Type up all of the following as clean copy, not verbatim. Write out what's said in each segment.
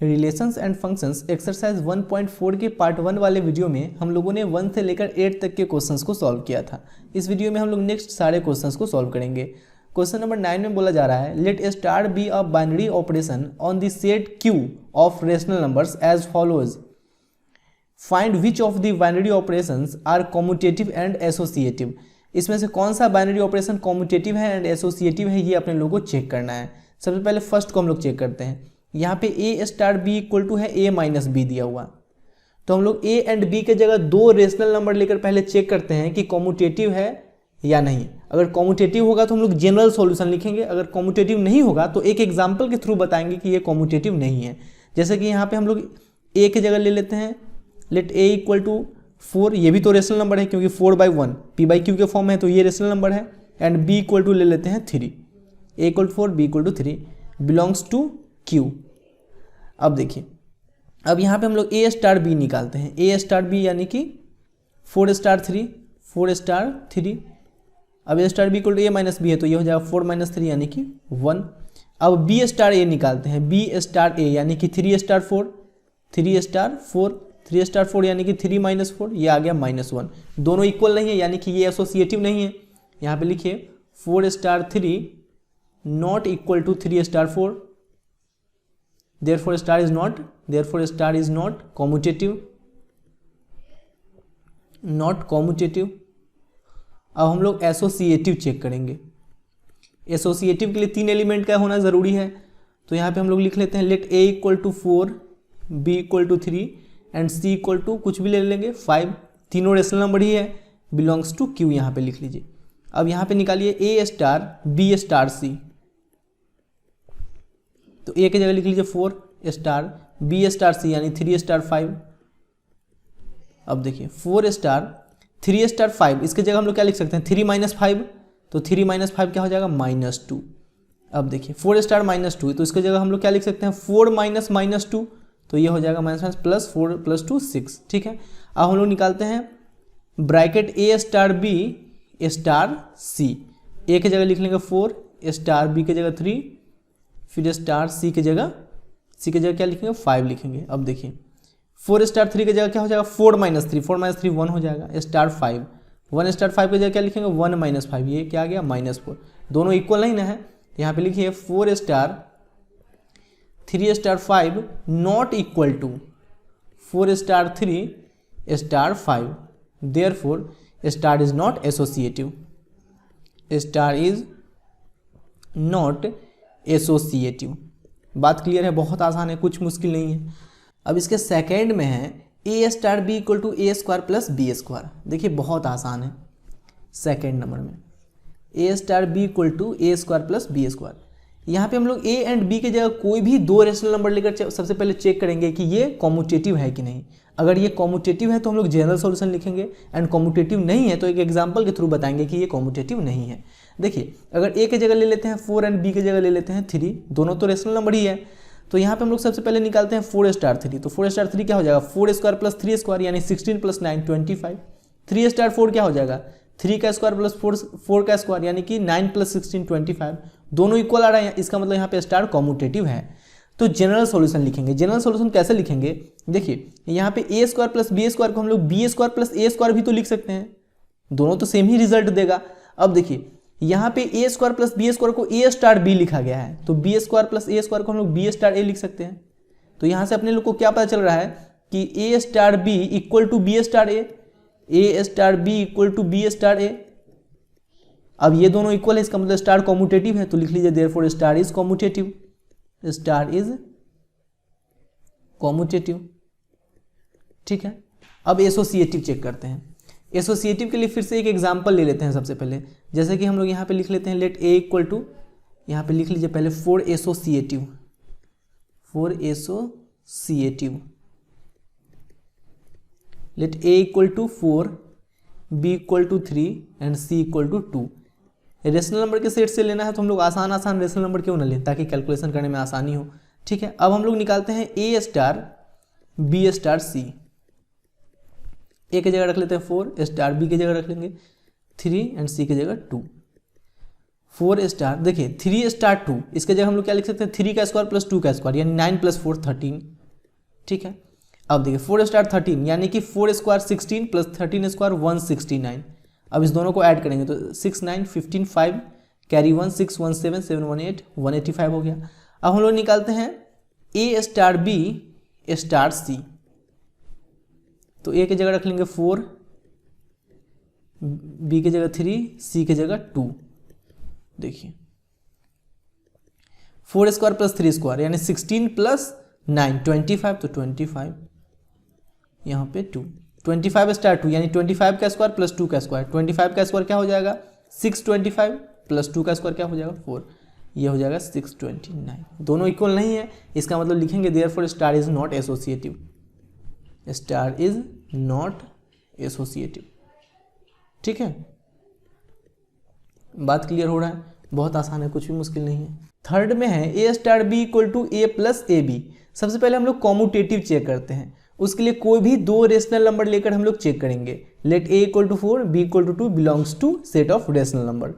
Relations and functions exercise 1.4 के part 1 वाले video में हम लोगों ने 1 से लेकर 8 तक के क्वेश्चंस को सॉल्व किया था। इस वीडियो में हम लोग नेक्स्ट सारे क्वेश्चंस को सॉल्व करेंगे। क्वेश्चन नंबर 9 में बोला जा रहा है, let a star be a binary operation on the set Q of rational numbers as follows. Find which of the binary operations are commutative and associative. इसमें से कौन सा बाइनरी ऑपरेशन कॉम्यूटेटिव है एंड एसोसिएटिव है, ये अपने लोगों को चेक करना है। सबसे पहले फर्स्ट को हम लोग चेक करते हैं। यहाँ पे a star B equal to है ए माइनस बी दिया हुआ, तो हम लोग ए एंड बी के जगह दो रेशनल नंबर लेकर पहले चेक करते हैं कि कॉम्यूटेटिव है या नहीं। अगर कॉम्यूटेटिव होगा तो हम लोग जनरल सॉल्यूशन लिखेंगे, अगर कॉम्यूटेटिव नहीं होगा तो एक एग्जांपल के थ्रू बताएंगे कि ये कॉम्यूटेटिव नहीं है। जैसे कि यहाँ पे हम लोग ए के जगह ले लेते हैं, लेट ए इक्वल टू 4, ये भी तो रेशनल नंबर है क्योंकि 4/1 पी बाई क्यू के फॉर्म है, तो ये रेशनल नंबर है। एंड बी इक्वल टू ले लेते हैं 3, a equal to 4 b equal to 3 belongs to q. अब देखिए, अब यहाँ पे हम लोग ए स्टार बी निकालते हैं। ए स्टार बी यानी कि 4 स्टार 3 4 स्टार 3। अब a star B equal to a minus b है, तो ये हो जाएगा 4 माइनस 3 यानी कि 1। अब बी स्टार ए निकालते हैं। बी स्टार ए यानी कि 3 स्टार 4 3 स्टार 4 3 स्टार 4 यानी कि 3 माइनस 4, ये आ गया -1। दोनों इक्वल नहीं है यानी कि ये एसोसिएटिव नहीं है। यहाँ पे लिखिए 4 star 3 not equal to 3 star 4, therefore star is not commutative, अब हम लोग एसोसिएटिव चेक करेंगे। एसोसिएटिव के लिए 3 एलिमेंट का होना ज़रूरी है, तो यहाँ पे हम लोग लिख लेते हैं, let a equal to 4 b equal to 3 and c equal to कुछ भी ले लेंगे 5, तीनों रेशनल नंबर ही है, बिलोंग्स टू क्यू यहाँ पे लिख लीजिए। अब यहाँ पे निकालिए ए स्टार बी स्टार सी, तो ए की जगह लिख लीजिए 4 स्टार बी स्टार सी यानी 3 स्टार 5। अब देखिए 4 स्टार 3 स्टार 5, इसके जगह हम लोग क्या लिख सकते हैं 3 माइनस 5, तो 3 माइनस 5 क्या हो जाएगा -2। अब देखिए 4 स्टार -2, तो इसके जगह हम लोग क्या लिख सकते हैं 4 माइनस -2, तो ये हो जाएगा -, प्लस 4 प्लस 2 6। ठीक है, अब हम लोग निकालते हैं bracket A star B star c. A की जगह लिख लेंगे 4 स्टार बी की जगह 3, फिर स्टार सी की जगह क्या लिखेंगे 5 लिखेंगे। अब देखिए 4 स्टार 3 की जगह क्या हो जाएगा 4 माइनस 3 1 हो जाएगा। स्टार 5 1 स्टार 5 की जगह क्या लिखेंगे 1 माइनस 5, ये क्या आ गया -4। दोनों इक्वल नहीं ना है, यहाँ पे लिखिए 4 star 3 star 5 not equal to 4 star 3 star 5, therefore star is not associative, star is not associative. बात क्लियर है, बहुत आसान है, कुछ मुश्किल नहीं है। अब इसके सेकंड में है a star B equal to a square plus b square. देखिए बहुत आसान है। सेकंड नंबर में a star B equal to a square plus b square, यहाँ पे हम लोग ए एंड बी की जगह कोई भी दो रेशनल नंबर लेकर सबसे पहले चेक करेंगे कि ये कॉम्यूटेटिव है कि नहीं। अगर ये कॉम्यूटेटिव है तो हम लोग जनरल सॉल्यूशन लिखेंगे, एंड कॉम्यूटेटिव नहीं है तो एक एग्जांपल के थ्रू बताएंगे कि ये कॉम्यूटेटिव नहीं है। देखिए अगर ए की जगह ले लेते हैं 4 एंड बी की जगह ले लेते हैं 3, दोनों तो रेशनल नंबर ही है, तो यहाँ पे हम लोग सबसे पहले निकालते हैं 4 स्टार 3। तो 4 स्टार 3 क्या हो जाएगा 4 स्क्वायर प्लस 3 स्क्वायर यानी 16 प्लस 9 25। 3 स्टार 4 क्या हो जाएगा 3 का स्क्वायर प्लस 4 का स्क्वायर यानी कि 9 प्लस 16 25। दोनों इक्वल आ रहा है, इसका मतलब यहाँ पे स्टार कॉम्यूटेटिव है। तो जनरल सॉल्यूशन लिखेंगे। जनरल सॉल्यूशन कैसे लिखेंगे, देखिए यहाँ पे a square plus b square को हम लोग बी स्क्वायर प्लस ए स्क्वायर भी तो लिख सकते हैं, दोनों तो सेम ही रिजल्ट देगा। अब देखिए यहाँ पे a square plus b square को ए स्टार बी लिखा गया है, तो बी स्क्वायर प्लस ए स्क्वायर को हम लोग बी स्टार ए लिख सकते हैं। तो यहाँ से अपने लोग को क्या पता चल रहा है कि a star B equal to B star a star B equal to B star a. अब ये दोनों इक्वल है, इसका मतलब स्टार कॉम्यूटेटिव है, तो लिख लीजिए therefore star is commutative, star is commutative. ठीक है, अब एसोसिएटिव चेक करते हैं। एसोसिएटिव के लिए फिर से एक एग्जांपल ले लेते हैं सबसे पहले। जैसे कि हम लोग यहाँ पे लिख लेते हैं लेट ए इक्वल टू, यहाँ पे लिख लीजिए पहले 4 associative, 4 associative. Let a equal to 4 b equal to 3 and c equal to 2। Rational number के सेट से लेना है तो हम लोग आसान रेशनल नंबर क्यों ना लें, ताकि कैलकुलेशन करने में आसानी हो। ठीक है, अब हम लोग निकालते हैं a star B star c. A की जगह रख लेते हैं 4 स्टार बी की जगह रख लेंगे 3 एंड सी की जगह 2। 4 स्टार, देखिए 3 स्टार 2, इसके जगह हम लोग क्या लिख सकते हैं 3 का स्क्वायर प्लस 2 का स्क्वायर यानी 9 प्लस 4 13, ठीक है। अब देखिए 4 स्टार 13 यानी कि 4 स्क्वायर 16 प्लस 13 स्क्वायर 169। अब इस दोनों को ऐड करेंगे तो 6 9 15 5 कैरी 1 6 1 7 7 1 8 185 हो गया। अब हम लोग निकालते हैं ए स्टार बी स्टार सी, तो ए की जगह रख लेंगे 4, बी की जगह 3, सी की जगह 2। देखिए 4 स्क्वायर प्लस 3 स्क्वायर यानी 16 प्लस 9 25, तो 25 यहाँ पे 2, 25 स्टार 2 यानी 25 का स्क्वायर प्लस 2 का स्क्वायर, 25 का स्क्वायर क्या हो जाएगा 625 प्लस 2 का स्क्वायर क्या हो जाएगा 4, ये हो जाएगा 629। दोनों इक्वल नहीं है, इसका मतलब लिखेंगे therefore star is not associative, star is not associative, ठीक है। बात क्लियर हो रहा है, बहुत आसान है, कुछ भी मुश्किल नहीं है। थर्ड में है a star B equal to a plus a b. सबसे पहले हम लोग कॉम्यूटेटिव चेक करते हैं, उसके लिए कोई भी दो रेशनल नंबर लेकर हम लोग चेक करेंगे। Let a equal to 4 b equal to 2 belongs to set of rational number.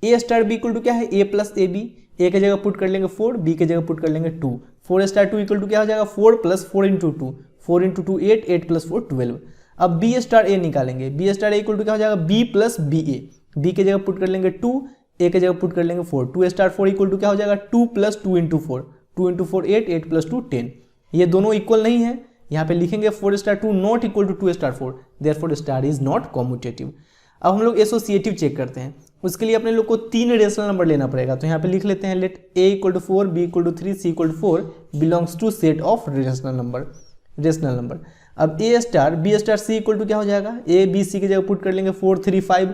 A star B equal to क्या है ए प्लस ए बी, ए की जगह पुट कर लेंगे 4, बी की जगह पुट कर लेंगे 2। 4 स्टार 2 इक्वल टू क्या हो जाएगा 4 प्लस 4 इंटू 2, 4 इंटू 2 8, 8 प्लस 4 12। अब बी स्टार ए निकालेंगे, b star a equal to क्या हो जाएगा b plus b a, b की जगह पुट कर लेंगे 2, ए की जगह पुट कर लेंगे 4। 2 स्टार 4 इक्वल टू क्या हो जाएगा 2 प्लस 2 इंटू 4, 2 इंटू 4 8, 8 प्लस 2 10। ये दोनों इक्वल नहीं है, यहाँ पे लिखेंगे 4 star 2 not equal to 2 star 4, therefore star is not commutative. अब हम लोग एसोसिएटिव चेक करते हैं, उसके लिए अपने लोग को 3 रेशनल नंबर लेना पड़ेगा। तो यहाँ पे लिख लेते हैं let a equal to 4 b equal to 3 c equal to 4 belongs to set of rational number. अब a star B star C equal to क्या हो जाएगा ए बी सी की जगह पुट कर लेंगे 4 3 5।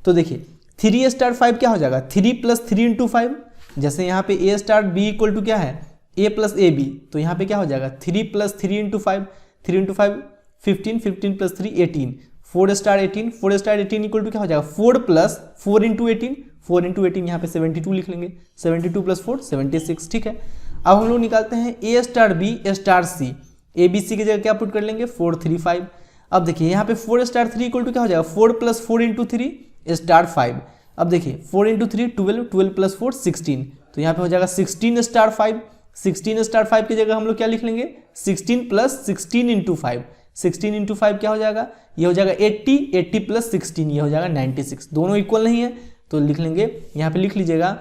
तो देखिए 3 स्टार 5 क्या हो जाएगा 3 प्लस 3 इंटू 5, जैसे यहाँ पे a star B equal to क्या है ए प्लस ए बी, तो यहाँ पे क्या हो जाएगा 3 plus 3 into 5, 3 into 5 15, 15 plus 3 18, 4 star 18, 4 star 18 equal to क्या हो जाएगा 4 प्लस 4 इंटू 18, 4 इंटू 18 यहाँ पे 72 लिख लेंगे, 72 प्लस 4 76, ठीक है। अब हम लोग निकालते हैं a star B star c, a B c की जगह क्या पुट कर लेंगे 4 3 5। अब देखिए यहाँ पे 4 स्टार 3 इक्वल टू क्या हो जाएगा 4 प्लस 4 इंटू 3 स्टार 5। अब देखिए 4 इंटू 3 12, 12 प्लस 4 16, तो यहाँ पे हो जाएगा 16 स्टार 5। 16 स्टार 5 की जगह हम लोग क्या लिख लेंगे 16 प्लस 16 इंटू 5, 16 इंटू 5 क्या हो जाएगा ये हो जाएगा 80, 80 प्लस 16 ये हो जाएगा 96। दोनों इक्वल नहीं है तो लिख लेंगे, यहाँ पे लिख लीजिएगा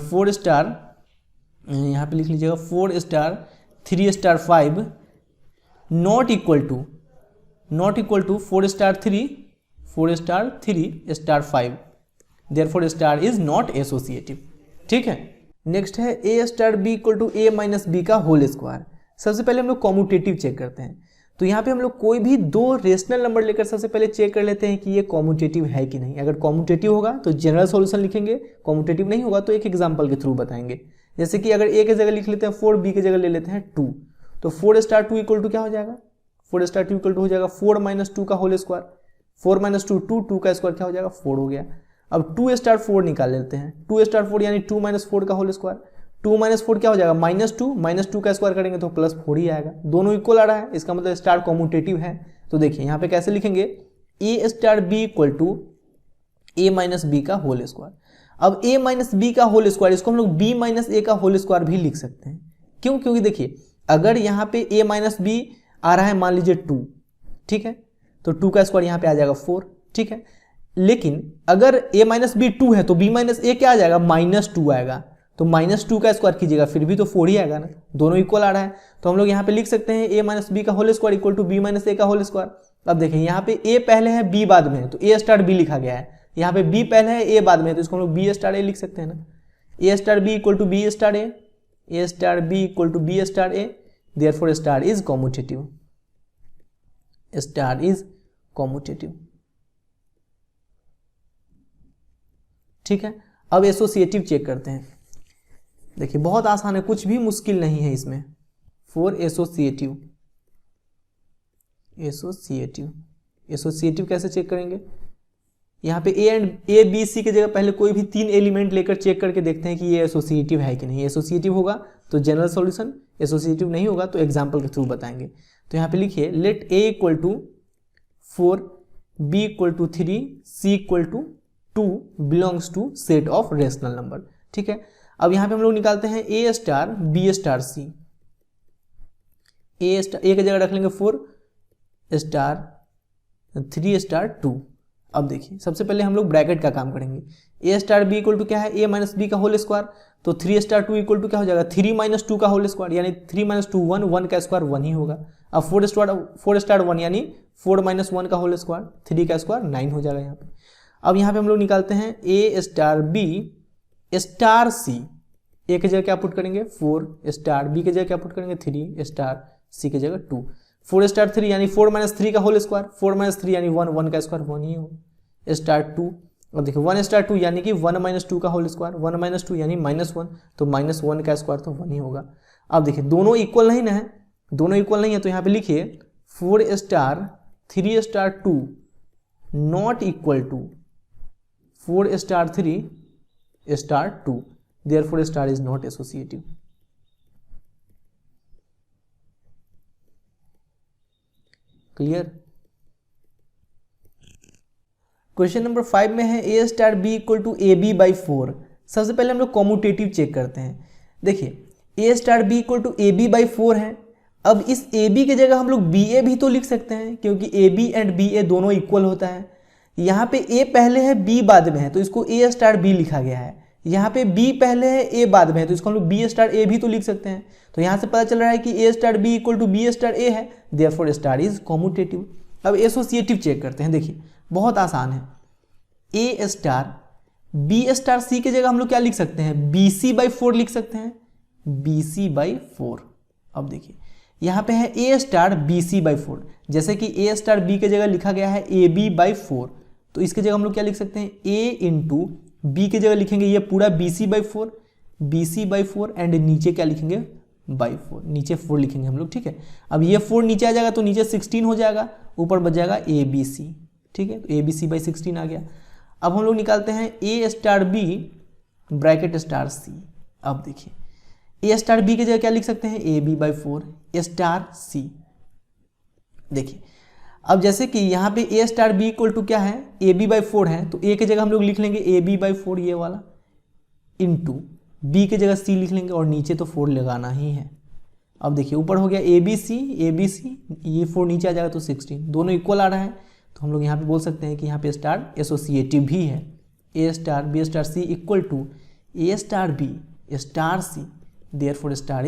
4 स्टार, यहाँ पे लिख लीजिएगा 4 star 3 star 5 not equal to 4 star 3 star 5, therefore star is not associative, ठीक है। नेक्स्ट है a star B equal to a minus b का होल स्क्वायर। सबसे पहले हम लोग कॉम्यूटेटिव चेक करते हैं, तो यहाँ पे हम लोग कोई भी दो रेशनल नंबर लेकर सबसे पहले चेक कर लेते हैं कि ये कॉम्यूटेटिव है कि नहीं। अगर कॉम्यूटेटिव होगा तो जनरल सॉल्यूशन लिखेंगे, कॉम्यूटेटिव नहीं होगा तो एक एग्जांपल के थ्रू बताएंगे। जैसे कि अगर ए की जगह लिख लेते हैं 4, बी की जगह ले लेते हैं 2, तो 4 स्टार 2 इक्वल टू क्या हो जाएगा 4 स्टार 2 इक्वल टू हो जाएगा 4 माइनस 2 का होल स्क्वायर, 4 माइनस 2 2, 2 का स्क्वायर क्या हो जाएगा 4 हो गया। अब 2 स्टार 4 निकाल लेते हैं, 2 स्टार 4 यानी 2 माइनस 4 का होल स्क्वायर, 2 माइनस 4 क्या हो जाएगा माइनस 2 का स्क्वायर करेंगे तो प्लस 4 ही आएगा। दोनों इक्वल आ रहा है, इसका मतलब स्टार कॉम्यूटेटिव है। तो देखिए यहाँ पे कैसे लिखेंगे a star B equal to a minus b का होल स्क्वायर। अब ए माइनस बी का होल स्क्वायर इसको हम लोग बी माइनस ए का होल स्क्वायर भी लिख सकते हैं। क्यों? क्योंकि देखिए अगर यहाँ पे ए माइनस बी आ रहा है मान लीजिए 2, ठीक है, तो 2 का स्क्वायर यहाँ पे आ जाएगा 4, ठीक है। लेकिन अगर ए माइनस बी 2 है तो बी माइनस ए क्या आ जाएगा -2 आएगा, तो -2 का स्क्वायर कीजिएगा फिर भी तो 4 ही आएगा ना, दोनों इक्वल आ रहा है। तो हम लोग यहाँ पे लिख सकते हैं ए माइनस बी का whole square equal to b minus a का होल स्क्वायर। अब देखें यहाँ पे ए पहले है बी बाद में है तो ए स्टार बी लिखा गया है, यहाँ पे बी पहले है ए बाद में है तो इसको हम लोग बी स्टार ए लिख सकते हैं ना। A star B equal to B star a star B equal to B star a, therefore star is commutative, star is commutative, ठीक है। अब एसोसिएटिव चेक करते हैं, देखिए बहुत आसान है, कुछ भी मुश्किल नहीं है इसमें। फॉर एसोसिएटिव कैसे चेक करेंगे, यहाँ पे ए बी सी की जगह पहले कोई भी 3 एलिमेंट लेकर चेक करके देखते हैं कि ये एसोसिएटिव है कि नहीं। एसोसिएटिव होगा तो जनरल सॉल्यूशन, एसोसिएटिव नहीं होगा तो एग्जाम्पल के थ्रू बताएंगे। तो यहाँ पे लिखिए let a equal to 4 b equal to 3 c equal to 2 belongs to set of rational number. ठीक है, अब यहाँ पे हम लोग निकालते हैं a star B star c. A की जगह रख लेंगे 4 स्टार 3 स्टार 2। अब देखिए सबसे पहले हम लोग ब्रैकेट का काम करेंगे। A star B equal to क्या है, ए माइनस बी का होल स्क्वायर, तो 3 स्टार 2 इक्वल टू क्या हो जाएगा, 3 माइनस 2 का होल स्क्वायर, यानी 3 माइनस 2 1, 1 का स्क्वायर 1 ही होगा। अब 4 स्टार 1 यानी 4 माइनस 1 का होल स्क्वायर, 3 का स्क्वायर 9 हो जाएगा यहाँ पे। अब यहाँ पे हम लोग निकालते हैं a star B star c. A की जगह क्या पुट करेंगे 4 स्टार, बी की जगह क्या पुट करेंगे 3 स्टार, सी की जगह 2। 4 स्टार 3 यानी 4 माइनस 3 का होल स्क्वायर, 4 माइनस 3 यानी 1, 1 का स्क्वायर 1 ही हो, स्टार 2। और देखिए 1 स्टार 2 यानी कि 1 माइनस 2 का होल स्क्वायर, 1 माइनस 2 यानी -1, तो -1 का स्क्वायर तो 1 ही होगा। अब देखिए दोनों इक्वल नहीं ना है, दोनों इक्वल नहीं है, तो यहाँ पे लिखिए 4 star 3 star 2 not equal to 4 star 3 star 2, therefore star is not associative. Clear. Question number 5 में है a star B equal to a b by 4। सबसे पहले हम लोग कॉम्यूटेटिव चेक करते हैं। देखिए ए star B equal to a b by 4 है। अब इस ए बी की जगह हम लोग बी ए भी तो लिख सकते हैं, क्योंकि ए बी एंड बी ए दोनों इक्वल होता है। यहाँ पे ए पहले है बी बाद में है, तो इसको ए स्टार बी लिखा गया है। यहाँ पे बी पहले है ए बाद में है, तो इसको हम लोग बी स्टार ए भी तो लिख सकते हैं। तो यहाँ से पता चल रहा है कि a star B equal to B star a है, देयरफॉर स्टार इज कॉम्यूटेटिव। अब एसोसिएटिव चेक करते हैं। देखिए बहुत आसान है। ए स्टार बी स्टार सी की जगह हम लोग क्या लिख सकते हैं, बी सी बाई 4 लिख सकते हैं, बी सी बाई 4। अब देखिए यहाँ पे है a star B c by 4, जैसे कि ए स्टार बी की जगह लिखा गया है ए बी बाई 4, तो इसकी जगह हम लोग क्या लिख सकते हैं, ए इंटू बी की जगह लिखेंगे ये पूरा b c by 4, b c by 4, and नीचे क्या लिखेंगे बाई 4, नीचे 4 लिखेंगे हम लोग। ठीक है, अब ये 4 नीचे आ जाएगा तो नीचे 16 हो जाएगा, ऊपर बच जाएगा ए बी सी। ठीक है, तो ए बी सी बाई 16 आ गया। अब हम लोग निकालते हैं a star b bracket star C. अब देखिए ए स्टार बी की जगह क्या लिख सकते हैं, ए बी बाई 4 स्टार सी। देखिए अब जैसे कि यहाँ पे a star B equal to क्या है, ए बी बाई 4 है, तो ए की जगह हम लोग लिख लेंगे ए बी बाई 4 ये वाला, इंटू बी की जगह सी लिख लेंगे, और नीचे तो 4 लगाना ही है। अब देखिए ऊपर हो गया ए बी सी, ये 4 नीचे आ जाएगा तो 16, दोनों इक्वल आ रहा है, तो हम लोग यहाँ पे बोल सकते हैं कि यहाँ पे स्टार एसोसिएटिव भी है। A star B star C equal to A star B star C, therefore star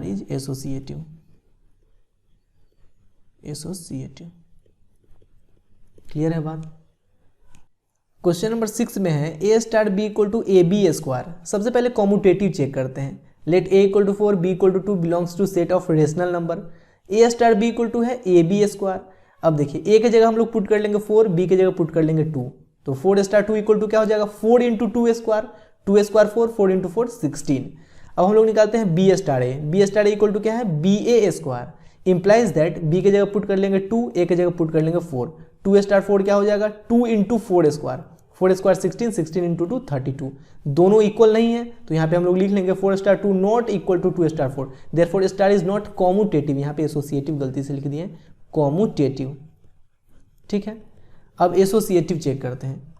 is associative. Clear है बात। क्वेश्चन नंबर 6 में है a star B equal to a b square. सबसे पहले कॉम्यूटेटिव चेक करते हैं। Let a equal to 4 b equal to 2 belongs to set of rational number. A star B equal to है a b square. अब देखिए ए की जगह हम लोग पुट कर लेंगे 4, बी की जगह पुट कर लेंगे 2, तो 4 स्टार 2 इक्वल टू क्या हो जाएगा, 4 इंटू 2 स्क्वायर, 2 स्क्वायर 4, 4 इंटू 4 16। अब हम लोग निकालते हैं b star a equal to क्या है, b a square. Implies that b की जगह पुट कर लेंगे 2, ए की जगह पुट कर लेंगे 4, 2 स्टार 4 क्या हो जाएगा, 2 इंटू 4 स्क्वायर, 4 स्क्वायर 16, 16 इंटू 2 32। दोनों इक्वल नहीं है, तो यहाँ पे हम लोग लिख लेंगे 4 star 2 not equal to 2 star 4, therefore star is not commutative. यहाँ पे एसोसिएटिव गलती से लिख दिए, कॉम्यूटेटिव। ठीक है, अब एसोसिएटिव चेक करते हैं।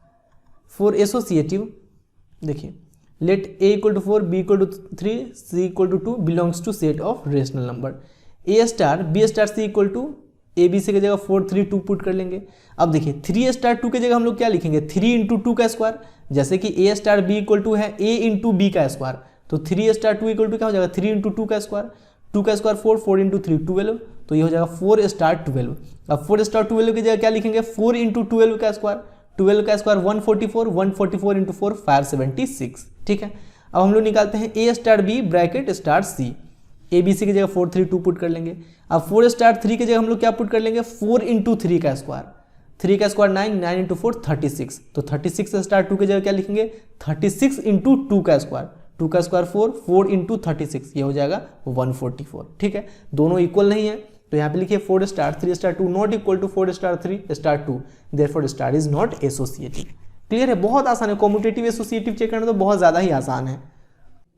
फॉर एसोसिएटिव देखिए let a equal to 4 b equal to 3 c equal to 2 belongs to set of rational number. A star B star C equal to a B c की जगह 4 3 2 put कर लेंगे। अब देखिए 3 star 2 की जगह हम लोग क्या लिखेंगे, 3 इंटू 2 का स्क्वायर, जैसे कि a star B equal to है ए इंटू बी का स्क्वायर, तो 3 स्टार 2 इक्वल टू क्या हो जाएगा, 3 इंटू 2 का स्क्वायर, 2 का स्क्वायर 4, 4 इंटू 3 12, तो ये हो जाएगा 4 स्टार 12। अब 4 स्टार 12 की जगह क्या लिखेंगे, 4 इंटू 12 का स्क्वायर, 12 का स्क्वायर 144, 144 इंटू 4 576। ठीक है, अब हम लोग निकालते हैं a star b bracket star c. A B c की जगह 4 3 2 पुट कर लेंगे। अब 4 स्टार 3 की जगह हम लोग क्या पुट कर लेंगे, 4 इंटू 3 का स्क्वायर, 3 का स्क्वायर 9, 9 इंटू 4 36, तो 36 स्टार 2 की जगह क्या लिखेंगे, 36 इंटू 2 का स्क्वायर, 2 का स्क्वायर 4, 4 इंटू 36, ये हो जाएगा 144। ठीक है, दोनों इक्वल नहीं है, तो यहाँ पे लिखिए 4 star 3 star 2 not equal to 4 star 3 star 2, therefore star is not associative. Clear है, बहुत आसान है। कॉम्यूटेटिव एसोसिएटिव चेक करना तो बहुत ज़्यादा ही आसान है।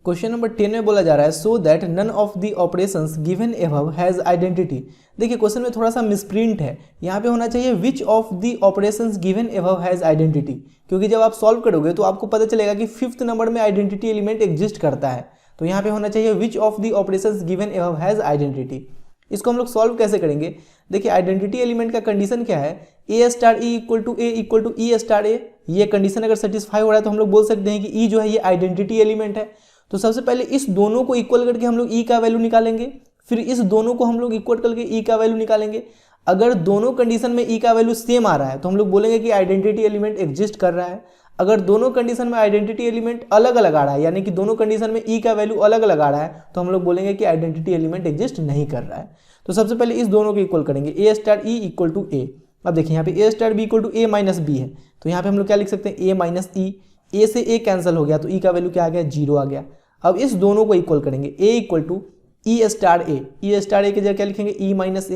क्वेश्चन नंबर 10 में बोला जा रहा है so that none of the operations given above has identity. देखिए क्वेश्चन में थोड़ा सा मिसप्रिंट है, यहाँ पे होना चाहिए which of the operations given above has identity, क्योंकि जब आप सॉल्व करोगे तो आपको पता चलेगा कि 5th नंबर में आइडेंटिटी एलिमेंट एग्जिस्ट करता है। तो यहाँ पे होना चाहिए which of the operations given above has identity. इसको हम लोग सॉल्व कैसे करेंगे? देखिए आइडेंटिटी एलिमेंट का कंडीशन क्या है, a star e equal to e star a. ये कंडीशन अगर सेटिस्फाई हो रहा है तो हम लोग बोल सकते हैं कि ई जो है ये आइडेंटिटी एलिमेंट है। तो सबसे पहले इस दोनों को इक्वल करके हम लोग ई का वैल्यू निकालेंगे, फिर इस दोनों को हम लोग इक्वल करके ई का वैल्यू निकालेंगे। अगर दोनों कंडीशन में ई का वैल्यू सेम आ रहा है तो हम लोग बोलेंगे कि आइडेंटिटी एलिमेंट एग्जिस्ट कर रहा है। अगर दोनों कंडीशन में आइडेंटिटी एलिमेंट अलग अलग आ रहा है, यानी कि दोनों कंडीशन में ई का वैल्यू अलग अलग आ रहा है, तो हम लोग बोलेंगे कि आइडेंटिटी एलिमेंट एग्जिस्ट नहीं कर रहा है। तो सबसे पहले इस दोनों को इक्वल करेंगे, a star e equal to a. अब देखिए यहाँ पे a star B equal to a minus b है, तो यहाँ पे हम लोग क्या लिख सकते हैं, ए माइनस ई। ए से ए कैंसिल हो गया तो ई का वैल्यू क्या आ गया, 0 आ गया। अब इस दोनों को इक्वल करेंगे, a equal to e star a. E star a की जगह क्या लिखेंगे, ई माइनस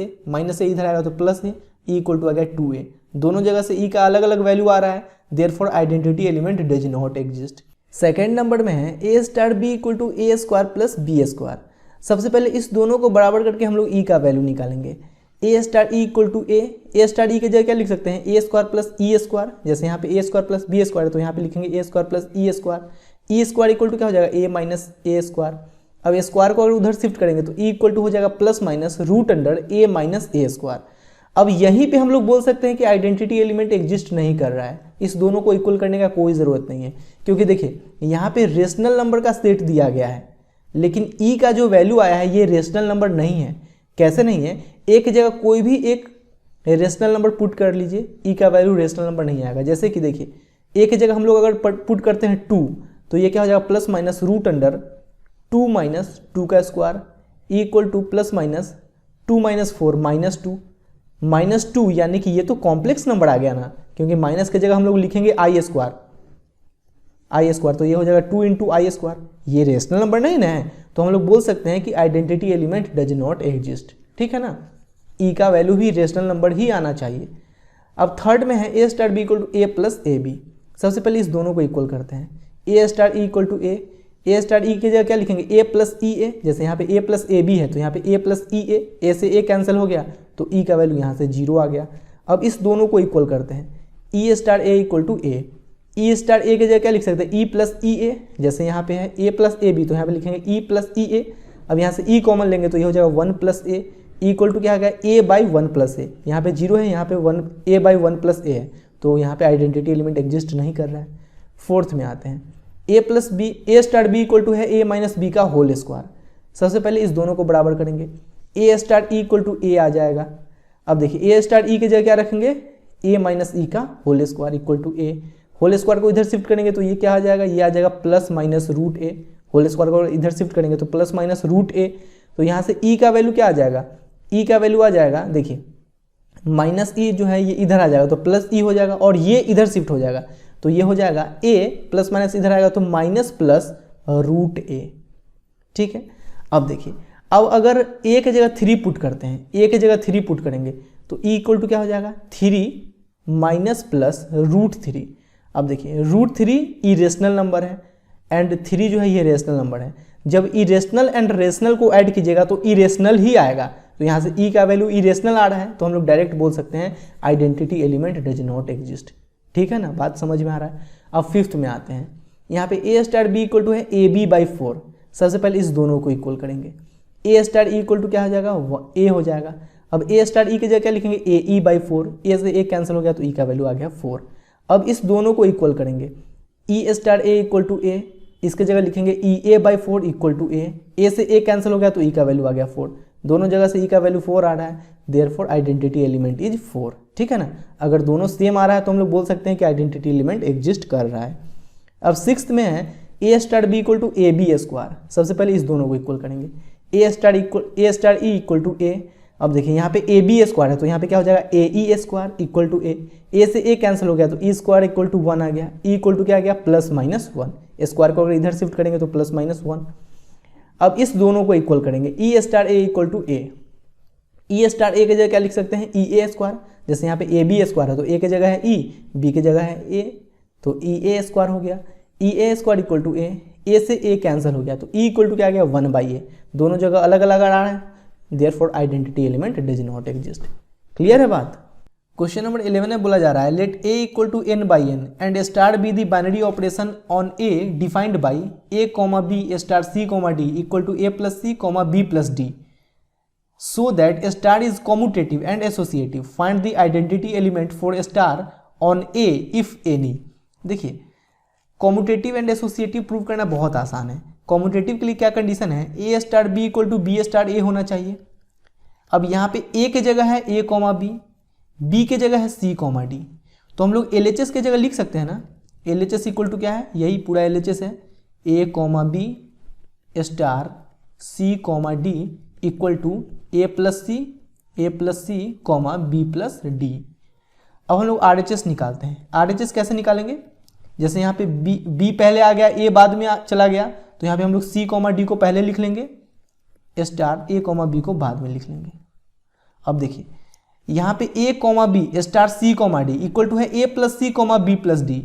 ए इधर आएगा तो plus a, e equal to आ गया 2a। दोनों जगह से ई का अलग अलग वैल्यू आ रहा है, therefore identity element does not exist. Second number में है a star B equal to a square plus b square. सबसे पहले इस दोनों को बराबर करके हम लोग ई का वैल्यू निकालेंगे। A star e equal to A star e की जगह क्या लिख सकते हैं, a square plus e square. जैसे यहाँ पे a square plus b square है तो यहाँ पे लिखेंगे a square plus e square. E square equal to क्या हो जाएगा, ए माइनस ए स्क्वायर। अब स्क्वायर को अगर उधर शिफ्ट करेंगे तो ई इक्वल टू हो जाएगा plus minus root under A minus a square. अब यहीं पे हम लोग बोल सकते हैं कि आइडेंटिटी एलिमेंट एग्जिस्ट नहीं कर रहा है। इस दोनों को इक्वल करने का कोई ज़रूरत नहीं है, क्योंकि देखिए यहाँ पे रेशनल नंबर का सेट दिया गया है, लेकिन ई का जो वैल्यू आया है ये रेशनल नंबर नहीं है। कैसे नहीं है, एक जगह कोई भी एक रेशनल नंबर पुट कर लीजिए, ई का वैल्यू रेशनल नंबर नहीं आएगा। जैसे कि देखिए एक जगह हम लोग अगर पुट करते हैं 2, तो ये क्या हो जाएगा, plus minus root under 2 minus 2 का square equal to plus minus 2 minus 4 minus 2, यानी कि ये तो कॉम्प्लेक्स नंबर आ गया ना, क्योंकि माइनस की जगह हम लोग लिखेंगे आई स्क्वायर, तो ये हो जाएगा 2 इंटू आई स्क्वायर। ये रेशनल नंबर नहीं ना है, तो हम लोग बोल सकते हैं कि identity element does not exist. ठीक है ना, ई का वैल्यू भी रेशनल नंबर ही आना चाहिए। अब थर्ड में है a star B equal to a plus a b. सबसे पहले इस दोनों को इक्वल करते हैं, a star e equal to A star e की जगह क्या लिखेंगे, ए प्लस ई ए। जैसे यहाँ पे ए प्लस ए बी है तो यहाँ पे ए प्लस ई ए से ए कैंसिल हो गया तो ई का वैल्यू यहाँ से 0 आ गया। अब इस दोनों को इक्वल करते हैं, e star a equal to a. E star a की जगह क्या लिख सकते हैं, ई प्लस ई ए। जैसे यहाँ पे है ए प्लस ए बी तो यहाँ पे लिखेंगे ई प्लस ई ए। अब यहाँ से ई कॉमन लेंगे तो ये हो जाएगा 1 प्लस ए इक्वल टू क्या आ गया, ए बाई 1 प्लस ए। यहाँ पे 0 है, यहाँ पे 1 ए बाई 1 प्लस ए है, तो यहाँ पे आइडेंटिटी एलिमेंट एग्जिस्ट नहीं कर रहा है। फोर्थ में आते हैं, a plus b, a star B equal to है ए माइनस बी का होल स्क्वायर। सबसे पहले इस दोनों को बराबर करेंगे, a star e equal to a आ जाएगा। अब देखिए ए स्टार ई की जगह क्या रखेंगे, ए माइनस ई का whole square equal to a. Whole square को इधर शिफ्ट करेंगे तो ये क्या आ जाएगा, ये आ जाएगा प्लस माइनस रूट ए। होल स्क्वायर को इधर शिफ्ट करेंगे तो प्लस माइनस रूट ए। तो यहाँ से ई का वैल्यू क्या आ जाएगा, ई का वैल्यू आ जाएगा, देखिए माइनस ई जो है ये इधर आ जाएगा तो प्लस ई हो जाएगा, और ये इधर शिफ्ट हो जाएगा तो ये हो जाएगा ए प्लस माइनस इधर आएगा तो माइनस प्लस रूट ए। ठीक है, अब देखिए अब अगर ए की जगह 3 पुट करते हैं, ए की जगह 3 पुट करेंगे तो ई इक्वल टू क्या हो जाएगा, 3 माइनस प्लस रूट 3। अब देखिए रूट 3 इरेशनल नंबर है एंड 3 जो है ये रेशनल नंबर है। जब इरेशनल एंड रेशनल को ऐड कीजिएगा तो इरेशनल ही आएगा, तो यहाँ से ई का वैल्यू इरेशनल आ रहा है तो हम लोग डायरेक्ट बोल सकते हैं identity element does not exist. ठीक है ना, बात समझ में आ रहा है। अब फिफ्थ में आते हैं, यहाँ पे a star B equal to है ए बी बाई 4। सबसे पहले इस दोनों को इक्वल करेंगे, a star e equal to क्या हो जाएगा, ए हो जाएगा। अब ए स्टार ई की जगह क्या लिखेंगे, ए ई बाई 4। ए से ए कैंसिल हो गया तो ई का वैल्यू आ गया 4। अब इस दोनों को इक्वल करेंगे, e star a equal to ए, इसके जगह लिखेंगे ई ए बाई 4 इक्वल टू ए से ए कैंसिल हो गया तो ई का वैल्यू आ गया 4। दोनों जगह से ई का वैल्यू 4 आ रहा है, देयरफॉर आइडेंटिटी एलिमेंट इज 4। ठीक है ना, अगर दोनों सेम आ रहा है तो हम लोग बोल सकते हैं कि आइडेंटिटी एलिमेंट एग्जिस्ट कर रहा है। अब सिक्स्थ में है a star B equal to a b square. सबसे पहले इस दोनों को इक्वल करेंगे, a star e equal to a. अब देखिए यहाँ पे ए बी स्क्वायर है तो यहाँ पे क्या हो जाएगा, ए ई स्क्वायर इक्वल टू ए से ए कैंसिल हो गया तो ई स्क्वायर इक्वल टू 1 आ गया, ई इक्वल टू क्या आ गया, प्लस माइनस 1। स्क्वायर को अगर इधर शिफ्ट करेंगे तो प्लस माइनस 1। अब इस दोनों को इक्वल करेंगे, e star a equal to a. E star a की जगह क्या लिख सकते हैं, ई ए स्क्वायर। जैसे यहाँ पे ए बी स्क्वायर है तो ए की जगह है ई, बी की जगह है ए, तो ई ए स्क्वायर हो गया। ई ए स्क्वायर इक्वल टू ए, ए से ए कैंसिल हो गया, तो ई इक्वल टू क्या आ गया 1/a, दोनों जगह अलग अलग आ रहा है, therefore identity element does not exist. Clear है बात। क्वेश्चन नंबर 11 में बोला जा रहा है let a equal to n/n and star be the binary operation on a defined by a, b star c, d equal to a plus c, b plus d so that star is commutative and associative. Find the identity element for star on A if any. देखिए commutative and associative prove करना बहुत आसान है। Commutative के लिए क्या condition है, a star B equal to B star a होना चाहिए। अब यहाँ पे ए के जगह है ए कॉमा बी के जगह है सी कॉमा डी, तो हम लोग एल एच एस के जगह लिख सकते हैं ना, L H S equal to क्या है, यही पूरा एल एच एस है, a comma b star c comma d equal to a plus c comma b plus d. अब हम लोग आर एच एस निकालते हैं। आर एच एस कैसे निकालेंगे, जैसे यहाँ पे बी पहले आ गया, ए बाद में चला गया, तो यहाँ पे हम लोग सी कॉमा डी को पहले लिख लेंगे, स्टार ए कॉमा बी को बाद में लिख लेंगे। अब देखिए यहाँ पे a comma b star c comma d equal to है a plus c comma b plus d.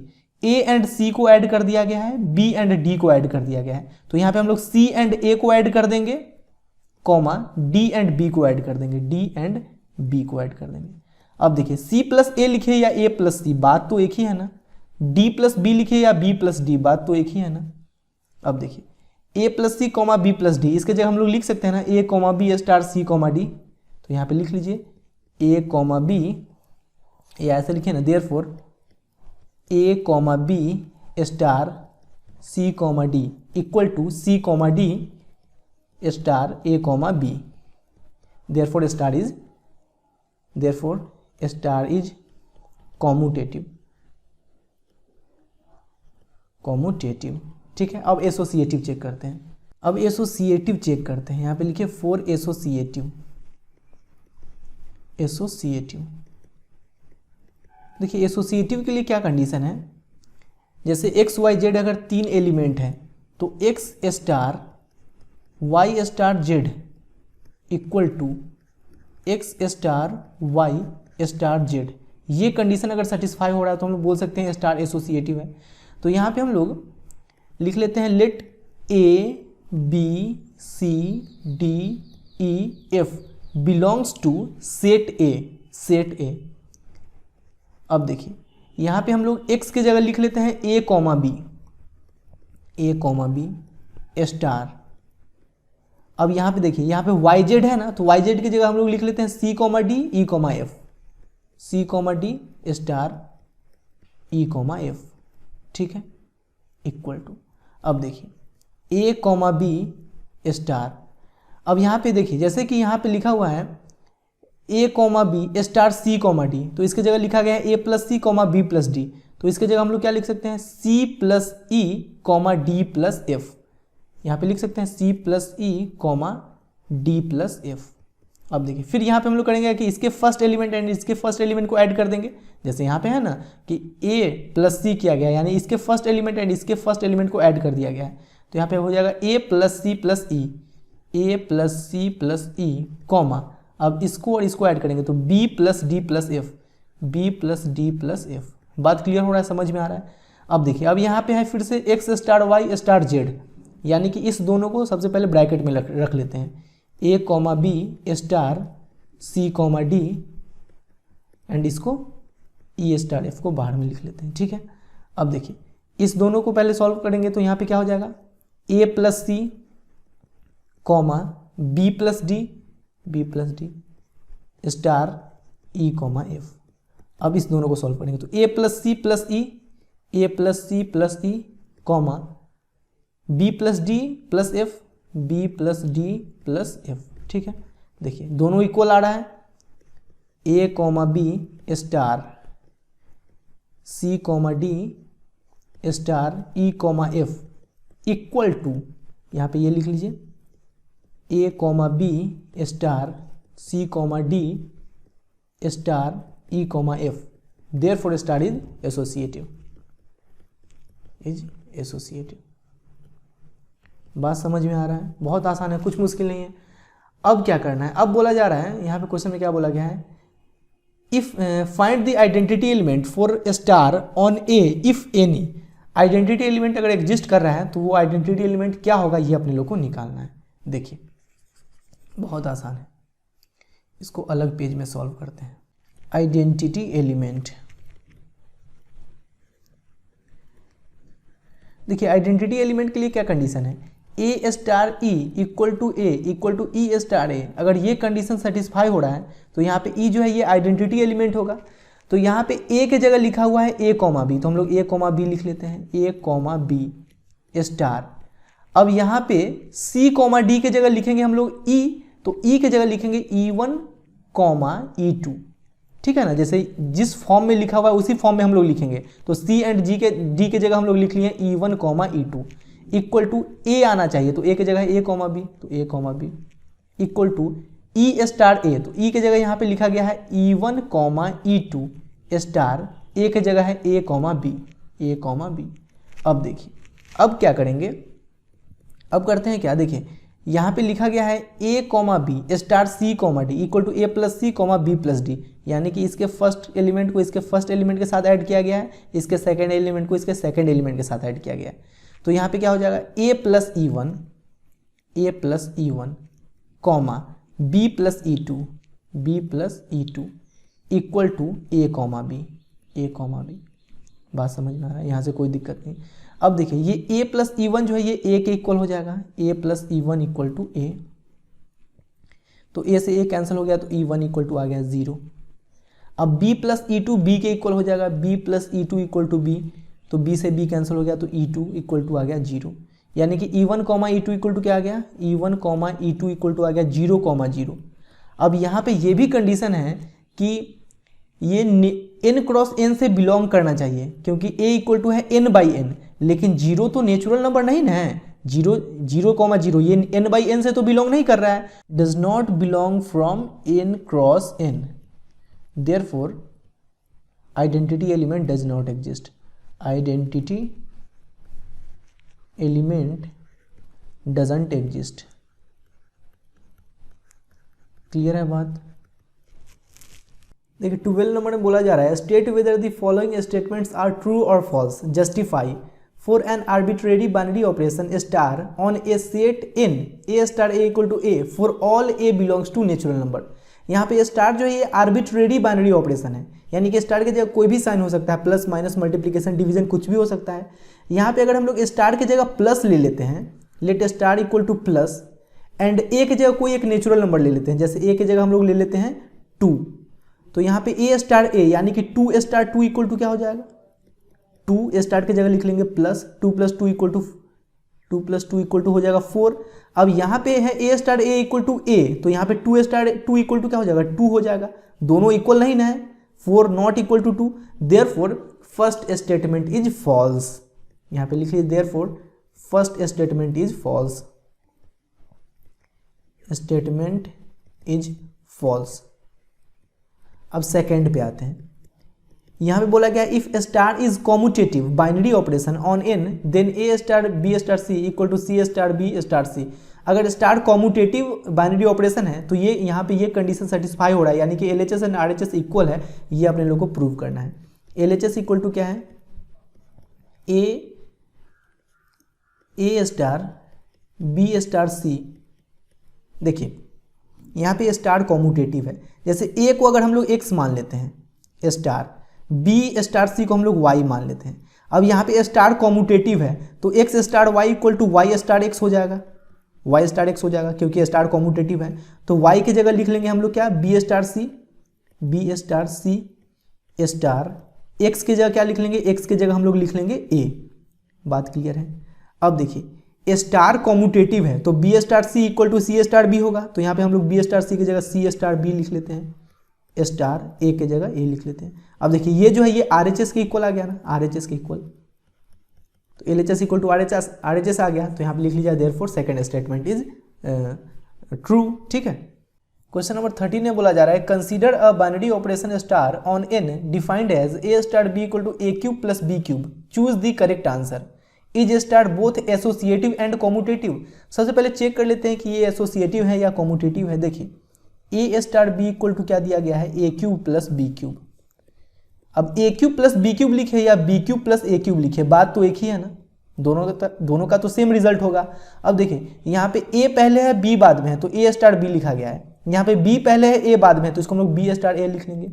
A and c को ऐड कर दिया गया है, बी एंड डी को ऐड कर दिया गया है, तो यहाँ पे हम लोग सी एंड ए को ऐड कर देंगे, कॉमा डी एंड बी को ऐड कर देंगे, डी एंड बी को ऐड कर देंगे। अब देखिए सी प्लस ए लिखे या ए प्लस सी, बात तो एक ही है ना। डी प्लस बी लिखे या बी प्लस डी, बात तो एक ही है ना। अब देखिए ए plus c comma b plus D, इसके जगह हम लोग लिख सकते हैं ना ए comma b star c comma d, तो यहाँ पे लिख लीजिए ए कॉमा बी, ये ऐसे लिखे ना, therefore a comma b star c comma d equal to c comma d star a comma b, therefore star is commutative. ठीक है। अब एसोसिएटिव चेक करते हैं। यहाँ पे लिखिए फॉर एसोसिएटिव। देखिए एसोसिएटिव के लिए क्या कंडीशन है, जैसे एक्स वाई जेड अगर 3 एलिमेंट है तो x star y star z equal to x star y star z, ये कंडीशन अगर सेटिस्फाई हो रहा है तो हम लोग बोल सकते हैं स्टार एसोसिएटिव है। तो यहाँ पे हम लोग लिख लेते हैं let A B c d e f belongs to set a. अब देखिए यहाँ पे हम लोग x के जगह लिख लेते हैं a कॉमा बी स्टार। अब यहाँ पे देखिए यहाँ पे वाई जेड है ना, तो वाई जेड की जगह हम लोग लिख लेते हैं c comma d e comma f, c comma d star e comma f. ठीक है, इक्वल टू, अब देखिए a कॉमा बी स्टार। अब यहाँ पे देखिए जैसे कि यहाँ पे लिखा हुआ है a comma b star c comma d, तो इसके जगह लिखा गया है a plus c comma b plus d, तो इसके जगह हम लोग क्या लिख सकते हैं c plus e comma D plus F. यहाँ पे लिख सकते हैं c plus e comma D plus F. अब देखिए फिर यहाँ पे हम लोग करेंगे कि इसके फर्स्ट एलिमेंट एंड इसके फर्स्ट एलिमेंट को ऐड कर देंगे। जैसे यहाँ पे है ना कि a प्लस सी किया गया, यानी इसके फर्स्ट एलिमेंट एंड इसके फर्स्ट एलिमेंट को ऐड कर दिया गया है, तो यहाँ पे हो जाएगा a plus c plus e, a plus c plus e comma, अब इसको और इसको ऐड करेंगे तो b plus d plus f, b plus d plus f. बात क्लियर हो रहा है, समझ में आ रहा है। अब देखिए अब यहाँ पे है फिर से x star y star z, यानी कि इस दोनों को सबसे पहले ब्रैकेट में रख लेते हैं, a comma b star c comma d and इसको ई स्टार एफ को बाहर में लिख लेते हैं। ठीक है, अब देखिए इस दोनों को पहले सॉल्व करेंगे तो यहाँ पे क्या हो जाएगा a plus c comma b plus d star e comma f. अब इस दोनों को सॉल्व करेंगे तो a plus c plus e comma b plus d plus f, b plus d plus f. ठीक है, देखिए दोनों इक्वल आ रहा है, a comma b star c comma d star e comma f equal to, यहाँ पे ये लिख लीजिए a comma b star c comma d star e comma F, therefore star is associative. बात समझ में आ रहा है, बहुत आसान है, कुछ मुश्किल नहीं है। अब क्या करना है, अब बोला जा रहा है यहाँ पे क्वेश्चन में क्या बोला गया है, if find the identity element for star on A if any identity element अगर एग्जिस्ट कर रहा है तो वो आइडेंटिटी एलिमेंट क्या होगा ये अपने लोग को निकालना है। देखिए बहुत आसान है, इसको अलग पेज में सॉल्व करते हैं। आइडेंटिटी एलिमेंट, देखिए आइडेंटिटी एलिमेंट के लिए क्या कंडीशन है, a star e equal to e star a. अगर ये कंडीशन सेटिस्फाई हो रहा है तो यहाँ पे ई जो है ये आइडेंटिटी एलिमेंट होगा। तो यहाँ पे ए के जगह लिखा हुआ है ए कॉमा बी, तो हम लोग ए कॉमा बी लिख लेते हैं, ए कॉमा बी स्टार। अब यहाँ पे सी कॉमा डी के जगह लिखेंगे हम लोग ई, तो ई के जगह लिखेंगे E1 कॉमा E2, ठीक है ना। जैसे जिस फॉर्म में लिखा हुआ है उसी फॉर्म में हम लोग लिखेंगे। तो सी एंड डी के जगह हम लोग लिख लिए E1 comma E2 equal to ए आना चाहिए, तो ए के जगह ए कॉमा बी, तो a comma b equal to e star a, तो ई के जगह यहाँ पे लिखा गया है E1 कॉमा E2 स्टार, ए के जगह है a comma b, a comma B. अब देखिए अब क्या करेंगे, अब करते हैं क्या, देखिए यहाँ पे लिखा गया है a comma b star c comma d equal to a plus c comma b plus d, यानी कि इसके फर्स्ट एलिमेंट को इसके फर्स्ट एलिमेंट के साथ ऐड किया गया है, इसके सेकंड एलिमेंट को इसके सेकंड एलिमेंट के साथ ऐड किया गया है। तो यहाँ पे क्या हो जाएगा a plus e one comma b plus e two equal to a comma b, a comma b. बात समझ में आ रहा है, यहाँ से कोई दिक्कत नहीं। अब देखिए ये ए प्लस ई वन जो है ये ए के इक्वल हो जाएगा, a plus e one equal to a, तो ए से ए कैंसिल हो गया तो ई वन इक्वल टू आ गया 0। अब b plus e two b के इक्वल हो जाएगा, b plus e two equal to b, तो बी से बी कैंसिल हो गया तो ई टू इक्वल टू आ गया 0, यानी कि ई1 comma e two equal to क्या आ गया, E1 comma e two equal to आ गया 0 कॉमा 0। अब यहाँ पे ये भी कंडीशन है कि ये n क्रॉस n से बिलोंग करना चाहिए, क्योंकि a इक्वल टू है n बाई n, लेकिन 0 तो नेचुरल नंबर नहीं ना है, 0 कॉमा 0 ये n बाई n से तो बिलोंग नहीं कर रहा है। Does not belong from n cross n, therefore identity element does not exist, identity element doesn't exist. Clear है बात। देखिए 12 नंबर में बोला जा रहा है state whether the following statements are true or false, justify for an arbitrary binary operation star on a set N a star a equal to a for all a belongs to natural number. यहाँ पे star जो है ये arbitrary binary operation है, यानी कि star की जगह कोई भी साइन हो सकता है, प्लस माइनस मल्टीप्लिकेशन डिवीजन कुछ भी हो सकता है। यहाँ पे अगर हम लोग स्टार की जगह प्लस ले लेते हैं, let star equal to plus, and a की जगह कोई एक नेचुरल नंबर ले लेते हैं, जैसे ए की जगह हम लोग ले लेते हैं 2, तो यहाँ पे ए स्टार ए यानी कि 2 स्टार 2 इक्वल टू क्या हो जाएगा, 2 स्टार की जगह लिख लेंगे plus 2 plus 2 equal to 2 plus 2 equal to हो जाएगा 4। अब यहाँ पे है a star a equal to a, तो यहाँ पे 2 स्टार 2 इक्वल टू क्या हो जाएगा, 2 हो जाएगा, दोनों इक्वल नहीं ना है, 4 not equal to 2, therefore first statement is false. यहाँ पे लिख लीजिए therefore first statement is false, statement is false. अब सेकेंड पे आते हैं, यहाँ पे बोला गया if star is commutative binary operation on N then A star B star C equal to C star B star C. अगर स्टार कॉम्यूटेटिव बाइनरी ऑपरेशन है तो ये यहाँ पे ये कंडीशन सेटिस्फाई हो रहा है, यानी कि LHS एंड RHS इक्वल है, ये अपने लोग को प्रूव करना है। LHS इक्वल टू क्या है, ए स्टार बी स्टार सी। देखिए यहाँ पे स्टार कॉम्यूटेटिव है, जैसे ए को अगर हम लोग x मान लेते हैं स्टार, बी स्टार सी को हम लोग y मान लेते हैं। अब यहाँ पे स्टार कॉम्यूटेटिव है तो x star y equal to y star x हो जाएगा, y स्टार x हो जाएगा क्योंकि स्टार कॉम्यूटेटिव है। तो y की जगह लिख लेंगे हम लोग क्या, बी स्टार सी स्टार, x की जगह क्या लिख लेंगे, x की जगह हम लोग लिख लेंगे a। बात क्लियर है। अब देखिए स्टार कॉम्यूटेटिव है तो b star C equal to C star b होगा, तो यहाँ पे हम लोग बी स्टार सी की जगह सी स्टार बी लिख लेते हैं, स्टार ए की जगह ए लिख लेते हैं। अब देखिए ये जो है ये RHS के इक्वल आ गया ना, RHS के इक्वल, तो LHS इक्वल टू RHS आ गया, तो यहाँ पे लिख लीजिए therefore second statement is true. ठीक है। क्वेश्चन नंबर 13 में बोला जा रहा है consider a binary operation star on N defined as a star B equal to a cube plus B cube, choose the correct answer. Is star both associative and commutative. सबसे पहले check कर लेते हैं कि ये एसोसिएटिव है या commutative है। देखिए ए स्टार बी इक्वल टू क्या दिया गया है, A cube plus B cube. अब ए क्यूब प्लस बी क्यूब लिखे या बी क्यूब प्लस ए क्यूब लिखे, बात तो एक ही है ना, दोनों का तो सेम रिजल्ट होगा। अब देखिए यहाँ पे ए पहले है बी बाद में है तो ए स्टार बी लिखा गया है, यहाँ पे बी पहले है ए बाद में है तो इसको हम लोग बी स्टार ए लिख लेंगे,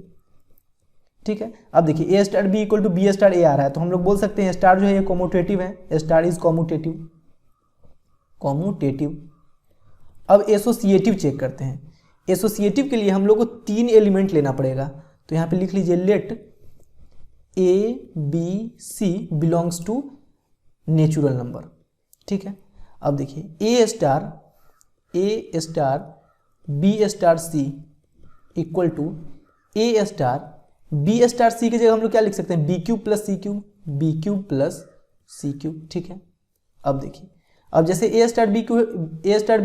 ठीक है। अब देखिए ए star B equal to B star A आ रहा है तो हम लोग बोल सकते हैं स्टार जो है ये कॉम्यूटेटिव है, स्टार इज कॉम्यूटेटिव। अब एसोसिएटिव चेक करते हैं। एसोसिएटिव के लिए हम लोग को 3 एलिमेंट लेना पड़ेगा, तो यहाँ पे लिख लीजिए let A B C belongs to natural number, ठीक है। अब देखिए ए star B star C equal to A star B star सी की जगह हम लोग क्या लिख सकते हैं, B cube plus C cube, B cube plus C cube, ठीक है। अब देखिए अब जैसे A star B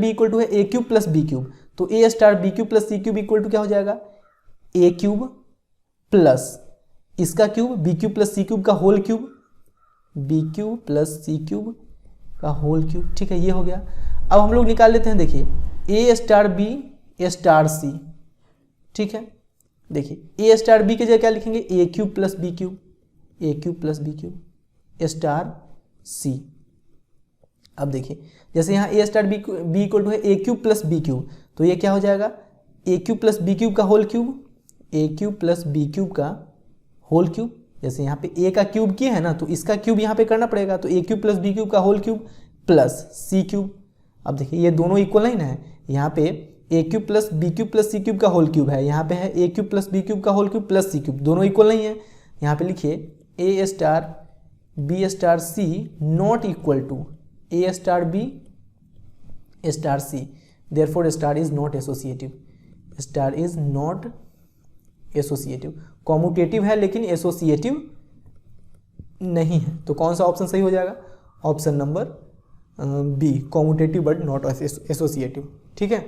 equal to है A cube plus B cube, तो A star B cube plus C cube equal to क्या हो जाएगा, ए क्यूब प्लस इसका cube B cube plus C cube का whole cube, B cube plus C cube का whole cube, ठीक है, ये हो गया। अब हम लोग निकाल लेते हैं, देखिए ए star B a star c, ठीक है। देखिए ए स्टार बी की जगह क्या लिखेंगे, A cube plus B cube, A cube plus B cube star C. अब देखिए जैसे यहाँ A star B equal to है A cube plus B cube, तो ये क्या हो जाएगा, A cube plus B cube का whole cube, A cube plus B cube का होल क्यूब। जैसे यहाँ पे ए का क्यूब किया है ना तो इसका क्यूब यहाँ पे करना पड़ेगा, तो ए क्यूब प्लस बी क्यूब का whole cube plus C cube. अब देखिए ये दोनों इक्वल नहीं ना है, यहाँ पे A cube plus B cube plus C cube का होल क्यूब है, यहाँ पे है A cube plus B cube का whole cube plus C cube, दोनों इक्वल नहीं है। यहाँ पे लिखिए A star B star C not equal to A star B star C, therefore star is not associative, star is not associative. Commutative है लेकिन associative नहीं है, तो कौन सा ऑप्शन सही हो जाएगा, option number b, commutative but not associative, ठीक है।